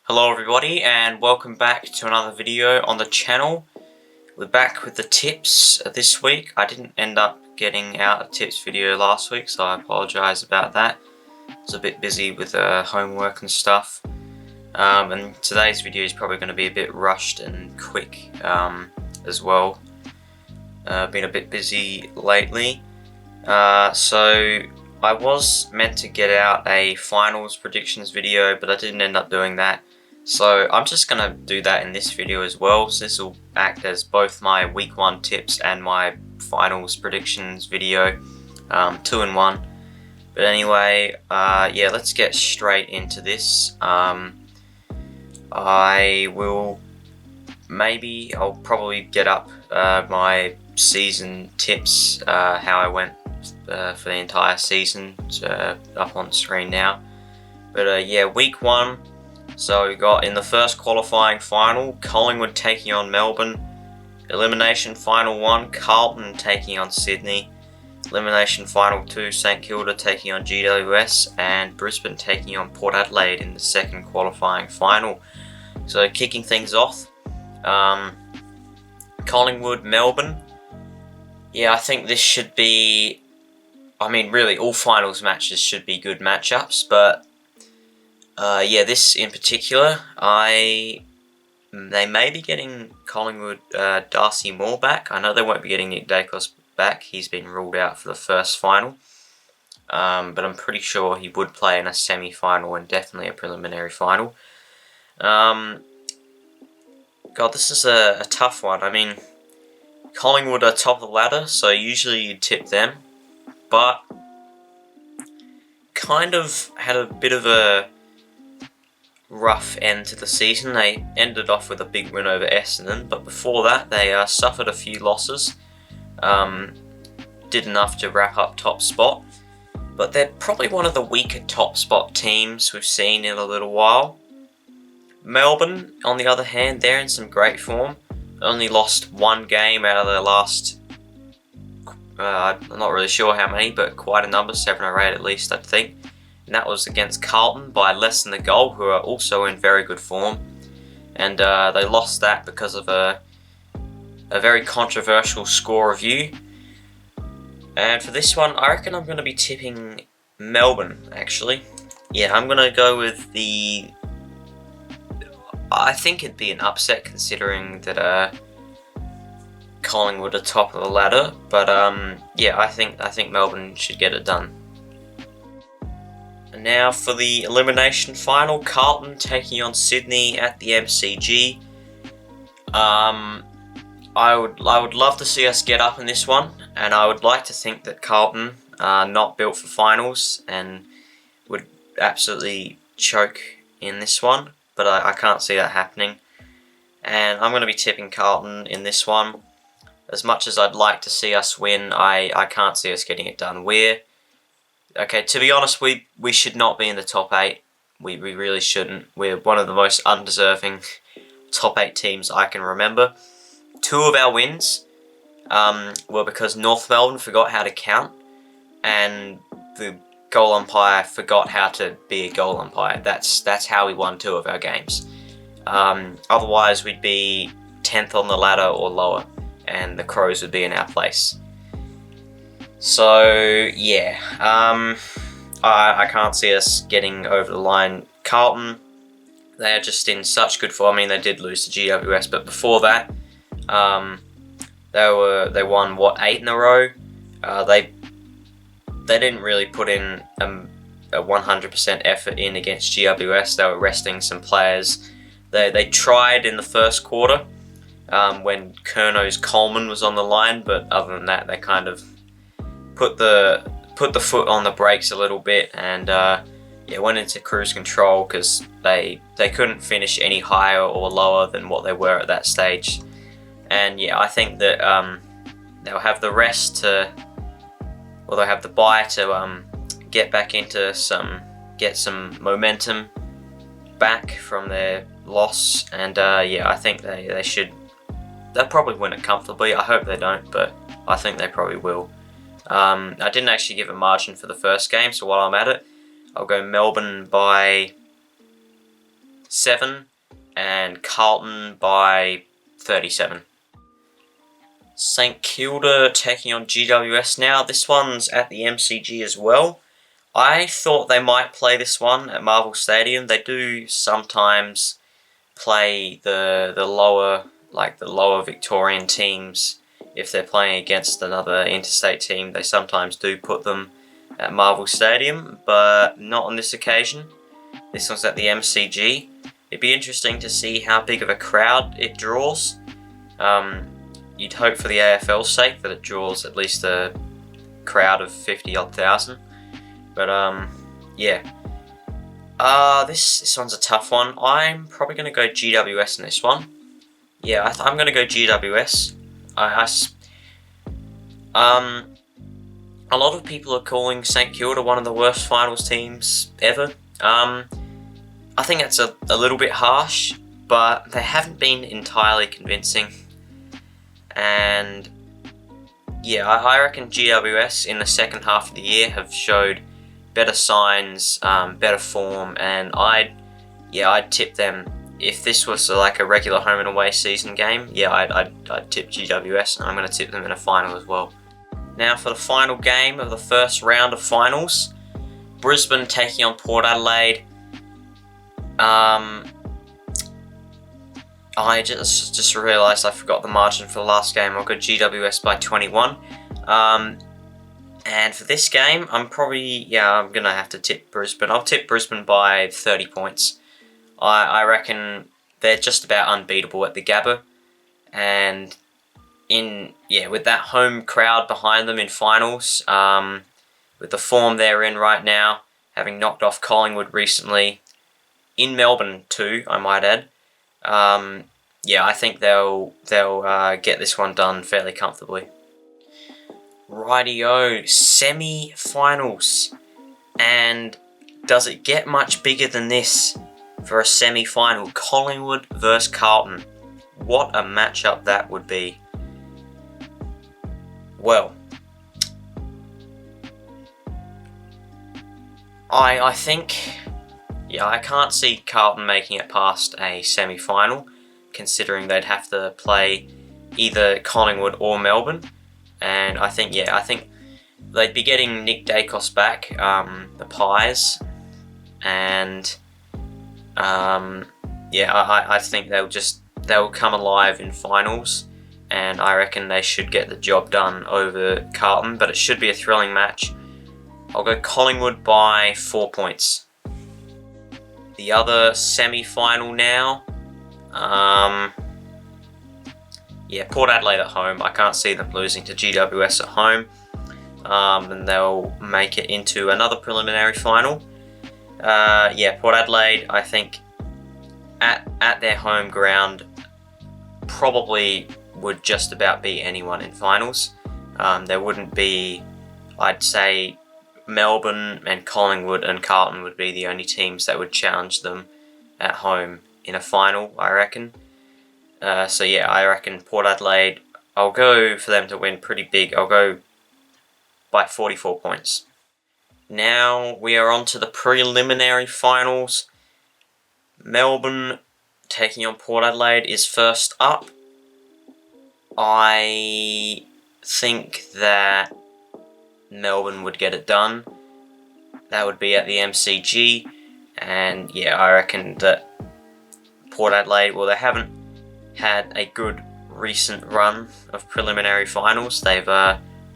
Hello everybody and welcome back to another video on the channel. We're back with the tips this week. I didn't end up getting out a tips video last week, so I apologise about that. I was a bit busy with homework and stuff. And today's video is probably going to be a bit rushed and quick as well. Been a bit busy lately. So I was meant to get out a finals predictions video, but I didn't end up doing that. So I'm just going to do that in this video as well. So this will act as both my week 1 tips and my finals predictions video, 2 in 1. But anyway, yeah, let's get straight into this. I'll probably get up my season tips, how I went for the entire season, up on screen now. But yeah, week 1. So we got in the first qualifying final, Collingwood taking on Melbourne. Elimination final 1, Carlton taking on Sydney. Elimination final 2, St Kilda taking on GWS, and Brisbane taking on Port Adelaide in the second qualifying final. So kicking things off, Collingwood, Melbourne. Yeah, I think this should be, really all finals matches should be good matchups, but yeah, this in particular, they may be getting Collingwood Darcy Moore back. I know they won't be getting Nick Dacos back. He's been ruled out for the first final. But I'm pretty sure he would play in a semi-final and definitely a preliminary final. God, this is a tough one. Collingwood are top of the ladder, so usually you'd tip them. But kind of had a bit of a rough end to the season. They ended off with a big win over Essendon, but before that they suffered a few losses. Did enough to wrap up top spot, but they're probably one of the weaker top spot teams we've seen in a little while. Melbourne, on the other hand, they're in some great form. Only lost one game out of their last, I'm not really sure how many, but quite a number, 7 or 8 at least, I think. And that was against Carlton by less than a goal, who are also in very good form. And they lost that because of a very controversial score review. And for this one, I reckon I'm going to be tipping Melbourne, actually. Yeah, I'm going to go with the... I think it'd be an upset considering that Collingwood are top of the ladder. But yeah, I think Melbourne should get it done. And now for the elimination final, Carlton taking on Sydney at the MCG. I would love to see us get up in this one, and I would like to think that Carlton are not built for finals and would absolutely choke in this one, but I can't see that happening. And I'm going to be tipping Carlton in this one. As much as I'd like to see us win, I can't see us getting it done. Okay, to be honest, we should not be in the top 8. We really shouldn't. We're one of the most undeserving top 8 teams I can remember. 2 of our wins were because North Melbourne forgot how to count, and the goal umpire forgot how to be a goal umpire. That's how we won 2 of our games. Otherwise, we'd be 10th on the ladder or lower, and the Crows would be in our place. So yeah, I can't see us getting over the line. Carlton, they are just in such good form. They did lose to GWS, but before that, they won 8 in a row. They didn't really put in a 100% effort in against GWS. They were resting some players. They tried in the first quarter when Curno's Coleman was on the line, but other than that, they kind of put the foot on the brakes a little bit, and yeah, went into cruise control because they couldn't finish any higher or lower than what they were at that stage. And yeah, I think that they'll have the rest to, or they'll have the bye to get back into get some momentum back from their loss. And yeah, I think they'll probably win it comfortably. I hope they don't, but I think they probably will. I didn't actually give a margin for the first game, so while I'm at it, I'll go Melbourne by 27, and Carlton by 37. St Kilda taking on GWS now. This one's at the MCG as well. I thought they might play this one at Marvel Stadium. They do sometimes play the lower Victorian teams. If they're playing against another interstate team, they sometimes do put them at Marvel Stadium, but not on this occasion. This one's at the MCG. It'd be interesting to see how big of a crowd it draws. You'd hope for the AFL's sake that it draws at least a crowd of 50-odd thousand. But yeah. This one's a tough one. I'm probably going to go GWS in this one. Yeah, I'm going to go GWS. A lot of people are calling St Kilda one of the worst finals teams ever. I think that's a little bit harsh, but they haven't been entirely convincing. And yeah, I reckon GWS in the second half of the year have showed better signs, better form, and I'd tip them. If this was like a regular home and away season game, yeah, I'd tip GWS, and I'm going to tip them in a final as well. Now for the final game of the first round of finals, Brisbane taking on Port Adelaide. I just realised I forgot the margin for the last game. I'll go GWS by 21. And for this game, I'm going to have to tip Brisbane. I'll tip Brisbane by 30 points. I reckon they're just about unbeatable at the Gabba. And with that home crowd behind them in finals, with the form they're in right now, having knocked off Collingwood recently, in Melbourne too, I might add. I think they'll get this one done fairly comfortably. Rightio, semi-finals. And does it get much bigger than this for a semi-final? Collingwood versus Carlton. What a matchup that would be. Well, I think, I can't see Carlton making it past a semi-final, considering they'd have to play either Collingwood or Melbourne. And I think they'd be getting Nick Dacos back, the Pies, and I think they'll come alive in finals, and I reckon they should get the job done over Carlton, but it should be a thrilling match. I'll go Collingwood by 4 points. The other semi-final now, Port Adelaide at home. I can't see them losing to GWS at home, and they'll make it into another preliminary final. Port Adelaide, I think, at their home ground, probably would just about beat anyone in finals. There wouldn't be, I'd say, Melbourne and Collingwood and Carlton would be the only teams that would challenge them at home in a final, I reckon. I reckon Port Adelaide, I'll go for them to win pretty big. I'll go by 44 points. Now we are on to the preliminary finals. Melbourne taking on Port Adelaide is first up. I think that Melbourne would get it done. That would be at the MCG, and I reckon that Port Adelaide, well, they haven't had a good recent run of preliminary finals. They've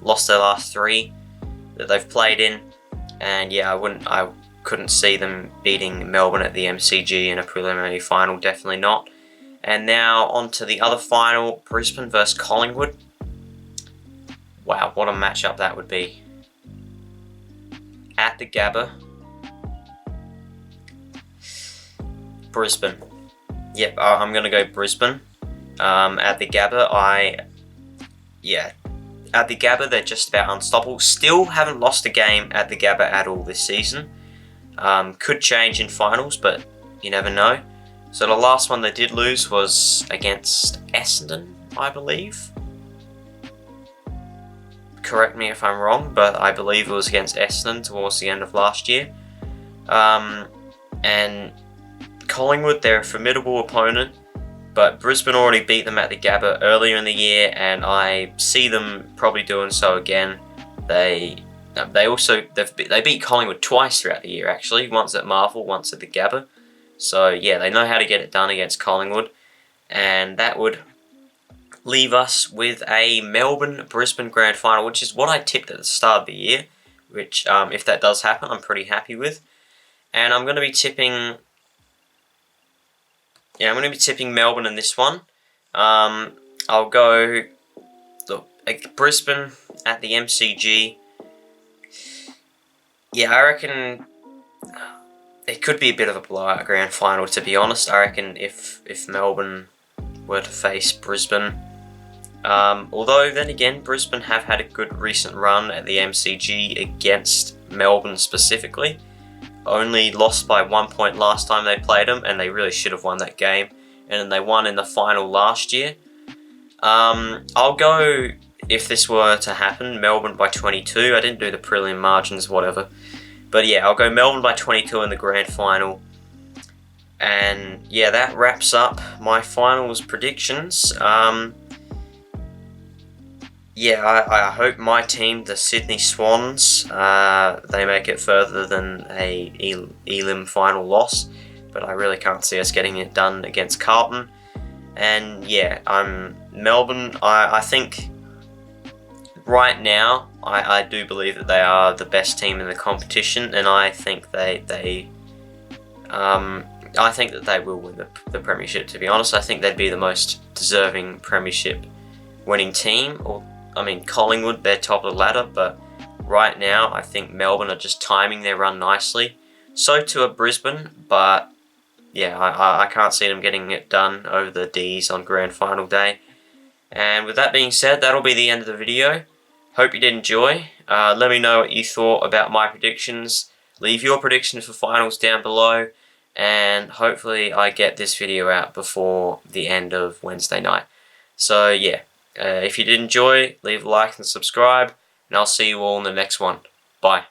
lost their last 3 that they've played in, and I couldn't see them beating Melbourne at the MCG in a preliminary final, definitely not. And now on to the other final, Brisbane versus Collingwood. Wow, what a matchup that would be. At the Gabba. Brisbane. Yep, I'm going to go Brisbane. At the Gabba, at the Gabba, they're just about unstoppable. Still haven't lost a game at the Gabba at all this season. Could change in finals, but you never know. So the last one they did lose was against Essendon, I believe. Correct me if I'm wrong, but I believe it was against Essendon towards the end of last year. And Collingwood, they're a formidable opponent, but Brisbane already beat them at the Gabba earlier in the year, and I see them probably doing so again. They beat Collingwood twice throughout the year, actually. Once at Marvel, once at the Gabba. So yeah, they know how to get it done against Collingwood, and that would leave us with a Melbourne-Brisbane grand final, which is what I tipped at the start of the year, which, if that does happen, I'm pretty happy with. And I'm going to be tipping... Yeah, I'm going to be tipping Melbourne in this one. I'll go... Look, Brisbane at the MCG. Yeah, I reckon... It could be a bit of a blowout grand final, to be honest. I reckon if Melbourne were to face Brisbane... although, then again, Brisbane have had a good recent run at the MCG against Melbourne specifically. Only lost by 1 point last time they played them, and they really should have won that game. And then they won in the final last year. I'll go, if this were to happen, Melbourne by 22. I didn't do the prelim margins, whatever. But yeah, I'll go Melbourne by 22 in the grand final. And yeah, that wraps up my finals predictions. Yeah, I hope my team, the Sydney Swans, they make it further than a Elim final loss, but I really can't see us getting it done against Carlton. And yeah, Melbourne, I think right now, I do believe that they are the best team in the competition, and I think I think that they will win the premiership, to be honest. I think they'd be the most deserving premiership winning team, or Collingwood, they're top of the ladder, but right now I think Melbourne are just timing their run nicely. So too are Brisbane, but yeah, I can't see them getting it done over the D's on grand final day. And with that being said, that'll be the end of the video. Hope you did enjoy. Let me know what you thought about my predictions. Leave your predictions for finals down below, and hopefully I get this video out before the end of Wednesday night. So yeah. If you did enjoy, leave a like and subscribe, and I'll see you all in the next one. Bye.